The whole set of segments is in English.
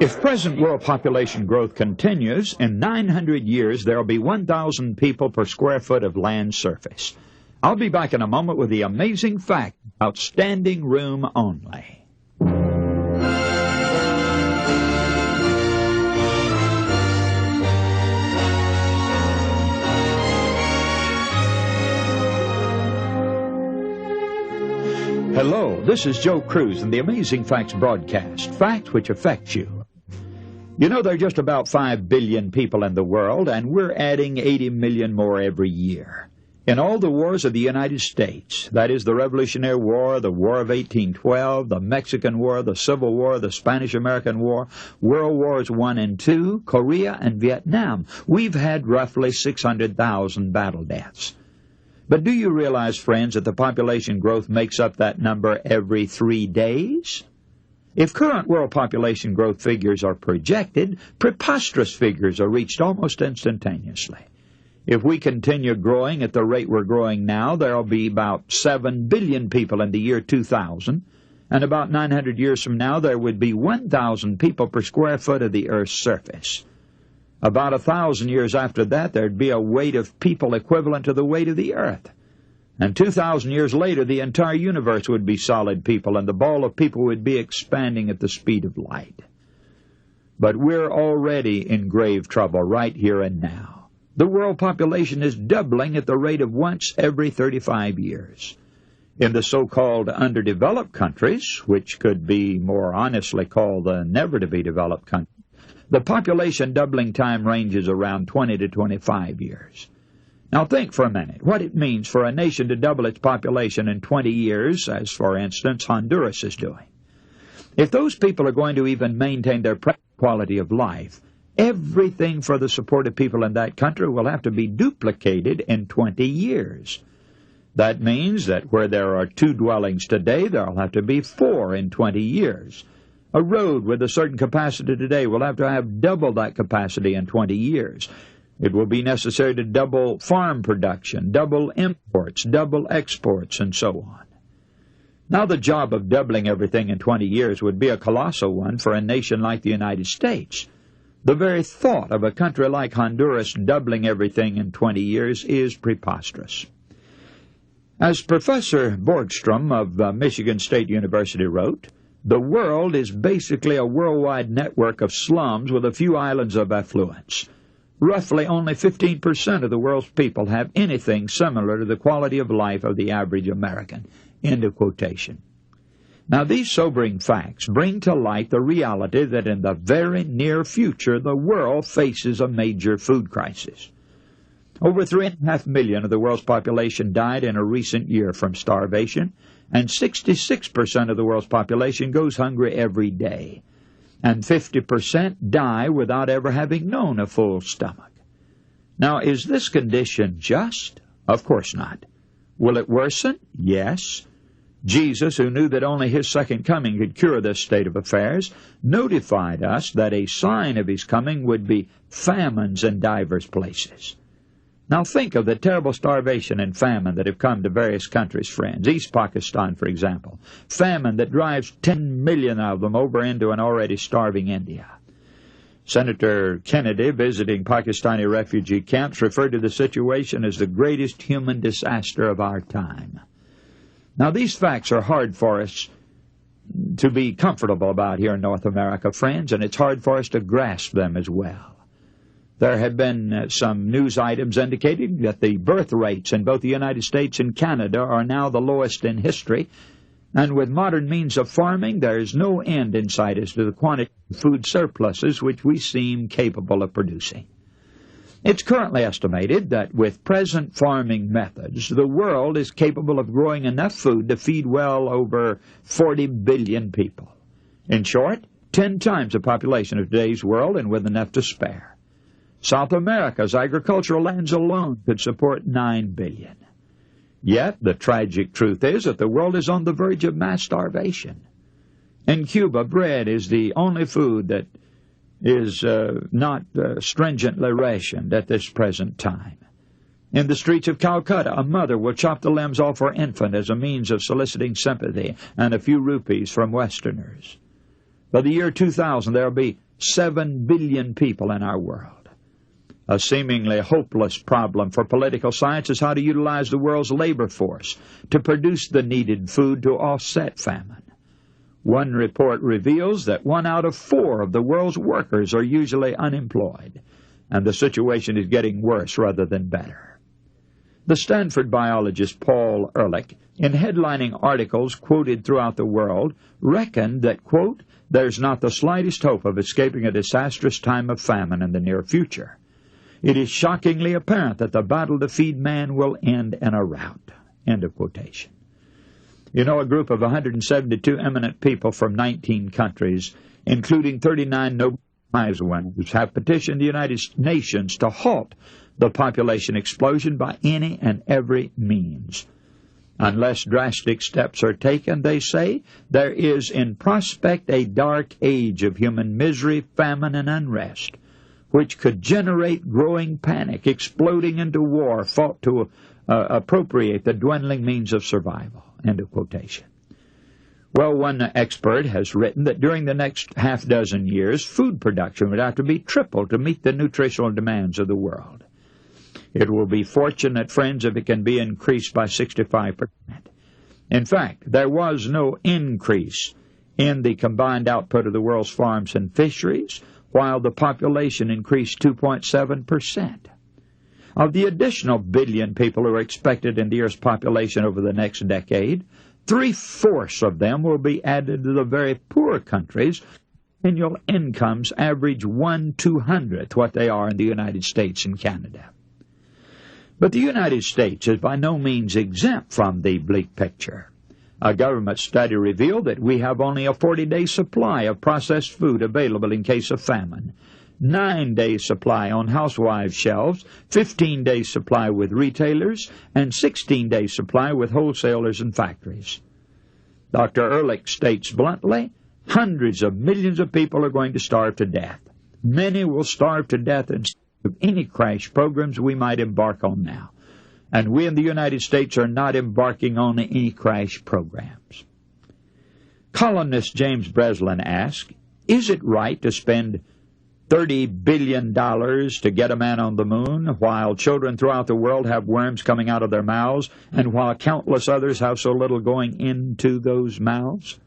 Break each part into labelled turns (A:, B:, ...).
A: If present world population growth continues, in 900 years there will be 1,000 people per square foot of land surface. I'll be back in a moment with the amazing fact about standing room only. Hello, this is Joe Cruz and the Amazing Facts broadcast, facts which affect you. You know, there are just about 5 billion people in the world, and we're adding 80 million more every year. In all the wars of the United States, that is the Revolutionary War, the War of 1812, the Mexican War, the Civil War, the Spanish-American War, World Wars I and II, Korea, and Vietnam, we've had roughly 600,000 battle deaths. But do you realize, friends, that the population growth makes up that number every 3 days? If current world population growth figures are projected, preposterous figures are reached almost instantaneously. If we continue growing at the rate we're growing now, there will be about 7 billion people in the year 2000, and about 900 years from now there would be 1,000 people per square foot of the Earth's surface. About 1,000 years after that, there'd be a weight of people equivalent to the weight of the Earth. And 2,000 years later, the entire universe would be solid people, and the ball of people would be expanding at the speed of light. But we're already in grave trouble right here and now. The world population is doubling at the rate of once every 35 years. In the so-called underdeveloped countries, which could be more honestly called the never-to-be-developed countries, the population doubling time ranges around 20 to 25 years. Now think for a minute what it means for a nation to double its population in 20 years, as for instance Honduras is doing. If those people are going to even maintain their present quality of life, everything for the support of people in that country will have to be duplicated in 20 years. That means that where there are 2 dwellings today, there will have to be 4 in 20 years. A road with a certain capacity today will have to have double that capacity in 20 years. It will be necessary to double farm production, double imports, double exports, and so on. Now the job of doubling everything in 20 years would be a colossal one for a nation like the United States. The very thought of a country like Honduras doubling everything in 20 years is preposterous. As Professor Borgstrom of Michigan State University wrote, the world is basically a worldwide network of slums with a few islands of affluence. Roughly only 15% of the world's people have anything similar to the quality of life of the average American. End of quotation. Now, these sobering facts bring to light the reality that in the very near future the world faces a major food crisis. Over 3.5 million of the world's population died in a recent year from starvation, and 66% of the world's population goes hungry every day, and 50% die without ever having known a full stomach. Now, is this condition just? Of course not. Will it worsen? Yes. Jesus, who knew that only his second coming could cure this state of affairs, notified us that a sign of his coming would be famines in divers places. Now think of the terrible starvation and famine that have come to various countries, friends. East Pakistan, for example. Famine that drives 10 million of them over into an already starving India. Senator Kennedy, visiting Pakistani refugee camps, referred to the situation as the greatest human disaster of our time. Now these facts are hard for us to be comfortable about here in North America, friends, and it's hard for us to grasp them as well. There have been some news items indicating that the birth rates in both the United States and Canada are now the lowest in history, and with modern means of farming, there is no end in sight as to the quantity of food surpluses which we seem capable of producing. It's currently estimated that with present farming methods, the world is capable of growing enough food to feed well over 40 billion people. In short, 10 times the population of today's world, and with enough to spare. South America's agricultural lands alone could support 9 billion. Yet, the tragic truth is that the world is on the verge of mass starvation. In Cuba, bread is the only food that is not stringently rationed at this present time. In the streets of Calcutta, a mother will chop the limbs off her infant as a means of soliciting sympathy and a few rupees from Westerners. By the year 2000, there will be 7 billion people in our world. A seemingly hopeless problem for political science is how to utilize the world's labor force to produce the needed food to offset famine. One report reveals that 1 out of 4 of the world's workers are usually unemployed, and the situation is getting worse rather than better. The Stanford biologist Paul Ehrlich, in headlining articles quoted throughout the world, reckoned that, quote, "There's not the slightest hope of escaping a disastrous time of famine in the near future. It is shockingly apparent that the battle to feed man will end in a rout." End of quotation. You know, a group of 172 eminent people from 19 countries, including 39 Nobel Prize winners, have petitioned the United Nations to halt the population explosion by any and every means. Unless drastic steps are taken, they say, there is in prospect a dark age of human misery, famine, and unrest, which could generate growing panic, exploding into war fought to appropriate the dwindling means of survival. End of quotation. Well, one expert has written that during the next half dozen years, food production would have to be tripled to meet the nutritional demands of the world. It will be fortunate, friends, if it can be increased by 65%. In fact, there was no increase in the combined output of the world's farms and fisheries, while the population increased 2.7%. Of the additional billion people who are expected in the Earth's population over the next decade, 3/4 of them will be added to the very poor countries. Annual incomes average 1/200th what they are in the United States and Canada. But the United States is by no means exempt from the bleak picture. A government study revealed that we have only a 40-day supply of processed food available in case of famine, 9-day supply on housewives' shelves, 15-day supply with retailers, and 16-day supply with wholesalers and factories. Dr. Ehrlich states bluntly, hundreds of millions of people are going to starve to death. Many will starve to death instead of any crash programs we might embark on now. And we in the United States are not embarking on any crash programs. Columnist James Breslin asked, is it right to spend $30 billion to get a man on the moon, while children throughout the world have worms coming out of their mouths, and while countless others have so little going into those mouths?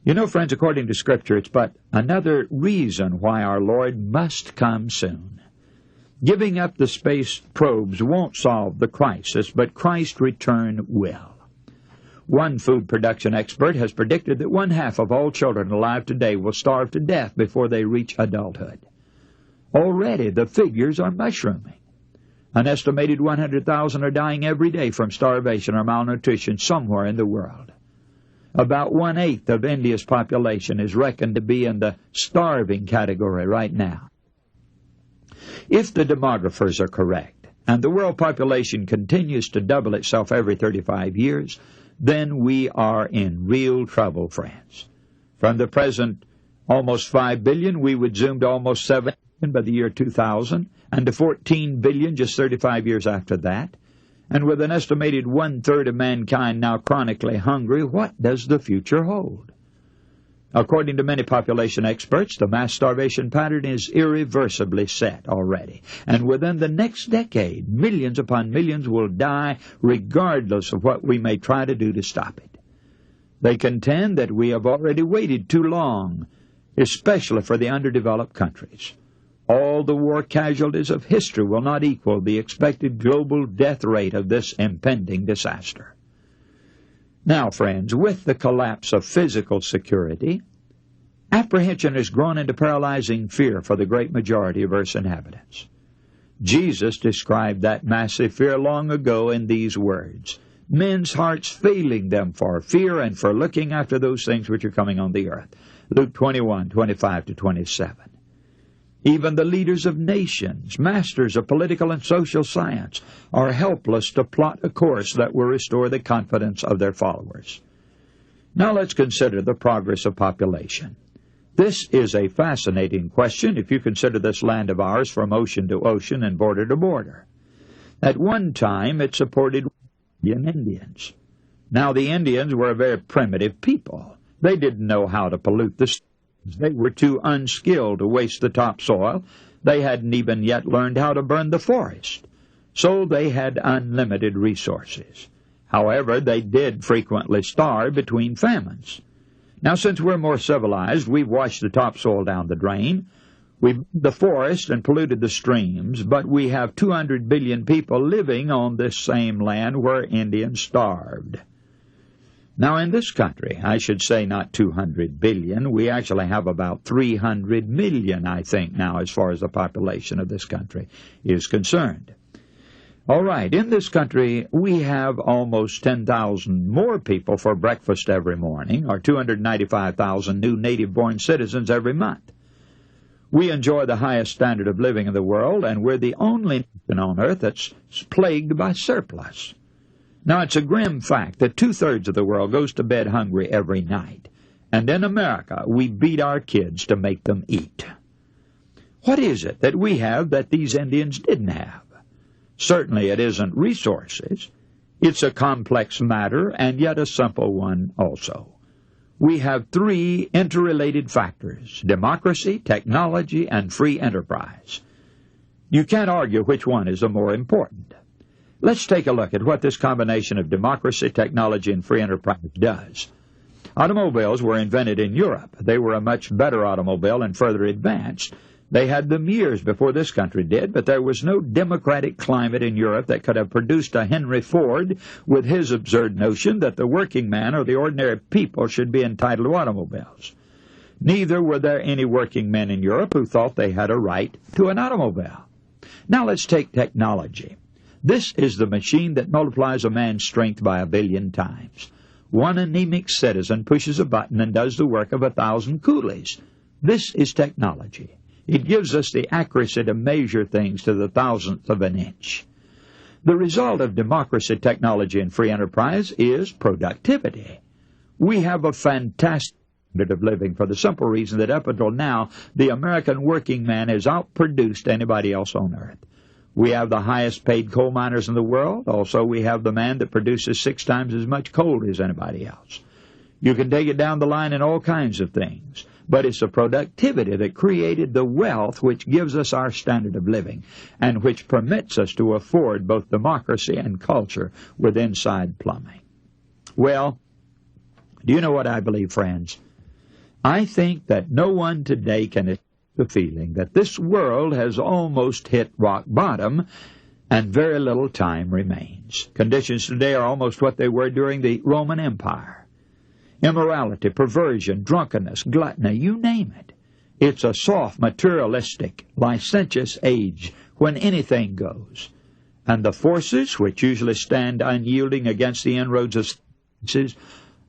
A: You know, friends, according to Scripture, it's but another reason why our Lord must come soon. Giving up the space probes won't solve the crisis, but Christ's return will. One food production expert has predicted that 1/2 of all children alive today will starve to death before they reach adulthood. Already the figures are mushrooming. An estimated 100,000 are dying every day from starvation or malnutrition somewhere in the world. About 1/8 of India's population is reckoned to be in the starving category right now. If the demographers are correct, and the world population continues to double itself every 35 years, then we are in real trouble, friends. From the present almost 5 billion, we would zoom to almost 7 billion by the year 2000, and to 14 billion just 35 years after that. And with an estimated 1/3 of mankind now chronically hungry, what does the future hold? According to many population experts, the mass starvation pattern is irreversibly set already. And within the next decade, millions upon millions will die regardless of what we may try to do to stop it. They contend that we have already waited too long, especially for the underdeveloped countries. All the war casualties of history will not equal the expected global death rate of this impending disaster. Now, friends, with the collapse of physical security, apprehension has grown into paralyzing fear for the great majority of Earth's inhabitants. Jesus described that massive fear long ago in these words, men's hearts failing them for fear and for looking after those things which are coming on the earth. Luke 21:25-27. Even the leaders of nations, masters of political and social science, are helpless to plot a course that will restore the confidence of their followers. Now let's consider the progress of population. This is a fascinating question if you consider this land of ours from ocean to ocean and border to border. At one time, it supported Indians. Now, the Indians were a very primitive people. They didn't know how to pollute the streams. They were too unskilled to waste the topsoil. They hadn't even yet learned how to burn the forest. So they had unlimited resources. However, they did frequently starve between famines. Now, since we're more civilized, we've washed the topsoil down the drain. We've the forest and polluted the streams, but we have 200 billion people living on this same land where Indians starved. Now, in this country, I should say not 200 billion, we actually have about 300 million, I think, now, as far as the population of this country is concerned. All right, in this country, we have almost 10,000 more people for breakfast every morning, or 295,000 new native-born citizens every month. We enjoy the highest standard of living in the world, and we're the only nation on earth that's plagued by surplus. Now, it's a grim fact that 2/3 of the world goes to bed hungry every night, and in America, we beat our kids to make them eat. What is it that we have that these Indians didn't have? Certainly it isn't resources. It's a complex matter, and yet a simple one also. We have 3 interrelated factors: democracy, technology, and free enterprise. You can't argue which one is the more important. Let's take a look at what this combination of democracy, technology, and free enterprise does. Automobiles were invented in Europe. They were a much better automobile and further advanced. They had them years before this country did, but there was no democratic climate in Europe that could have produced a Henry Ford with his absurd notion that the working man or the ordinary people should be entitled to automobiles. Neither were there any working men in Europe who thought they had a right to an automobile. Now let's take technology. This is the machine that multiplies a man's strength by 1 billion times. One anemic citizen pushes a button and does the work of 1,000 coolies. This is technology. It gives us the accuracy to measure things to the thousandth of an inch. The result of democracy, technology, and free enterprise is productivity. We have a fantastic standard of living for the simple reason that up until now, the American working man has outproduced anybody else on earth. We have the highest paid coal miners in the world. Also, we have the man that produces 6 times as much coal as anybody else. You can take it down the line in all kinds of things. But it's the productivity that created the wealth which gives us our standard of living and which permits us to afford both democracy and culture with inside plumbing. Well, do you know what I believe, friends? I think that no one today can escape the feeling that this world has almost hit rock bottom and very little time remains. Conditions today are almost what they were during the Roman Empire. Immorality, perversion, drunkenness, gluttony, you name it. It's a soft, materialistic, licentious age when anything goes. And the forces which usually stand unyielding against the inroads of sciences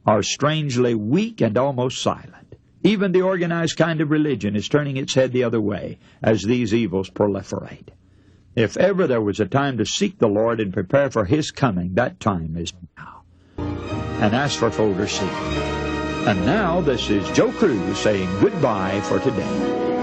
A: are strangely weak and almost silent. Even the organized kind of religion is turning its head the other way as these evils proliferate. If ever there was a time to seek the Lord and prepare for His coming, that time is now. And as for folder C. And now this is Joe Cruz saying goodbye for today.